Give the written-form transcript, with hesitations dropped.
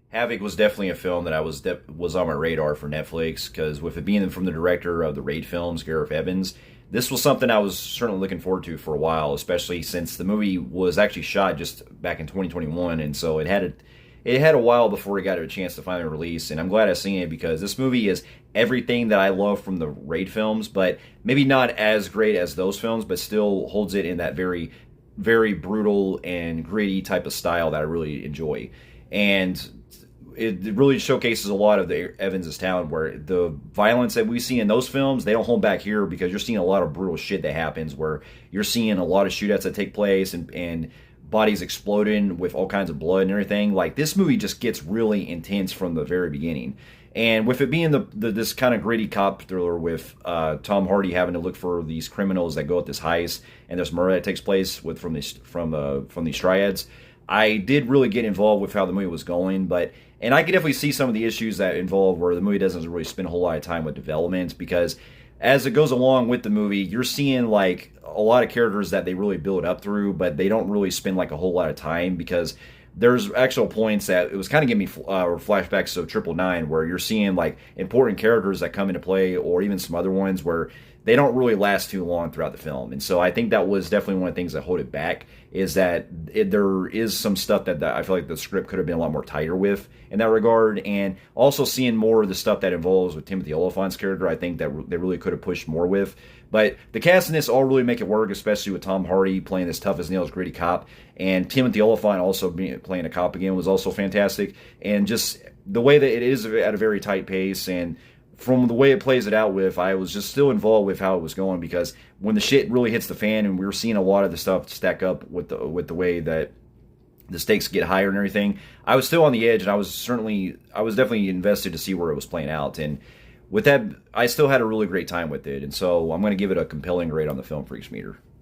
Havoc was definitely a film that was on my radar for Netflix because with it being from the director of the Raid films, Gareth Evans, this was something I was certainly looking forward to for a while, especially since the movie was actually shot just back in 2021, and so it had a while before it got a chance to finally release. And I'm glad I've seen it because this movie is everything that I love from the Raid films, but maybe not as great as those films, but still holds it in that very, very brutal and gritty type of style that I really enjoy. And it really showcases a lot of the Evans' talent, where the violence that we see in those films, they don't hold back here because you're seeing a lot of brutal shit that happens, where you're seeing a lot of shootouts that take place and bodies exploding with all kinds of blood and everything. Like, this movie just gets really intense from the very beginning. And with it being this kind of gritty cop thriller with Tom Hardy having to look for these criminals that go at this heist and this murder that takes place from these triads, I did really get involved with how the movie was going, and I could definitely see some of the issues that involve where the movie doesn't really spend a whole lot of time with development, because as it goes along with the movie, you're seeing like a lot of characters that they really build up through, but they don't really spend like a whole lot of time, because there's actual points that it was kind of giving me flashbacks of Triple Nine, where you're seeing like important characters that come into play, or even some other ones where they don't really last too long throughout the film. And so I think that was definitely one of the things that hold it back, is that there is some stuff that I feel like the script could have been a lot more tighter with in that regard. And also seeing more of the stuff that involves with Timothy Olyphant's character, I think that they really could have pushed more with. But the cast in this all really make it work, especially with Tom Hardy playing this tough as nails gritty cop, and Timothy Olyphant also playing a cop again was also fantastic. And just the way that it is at a very tight pace, and from the way it plays it out with, I was just still involved with how it was going, because when the shit really hits the fan and we were seeing a lot of the stuff stack up with the way that the stakes get higher and everything, I was still on the edge, and I was definitely invested to see where it was playing out. And with that, I still had a really great time with it, and so I'm going to give it a compelling grade on the Film Freaks meter.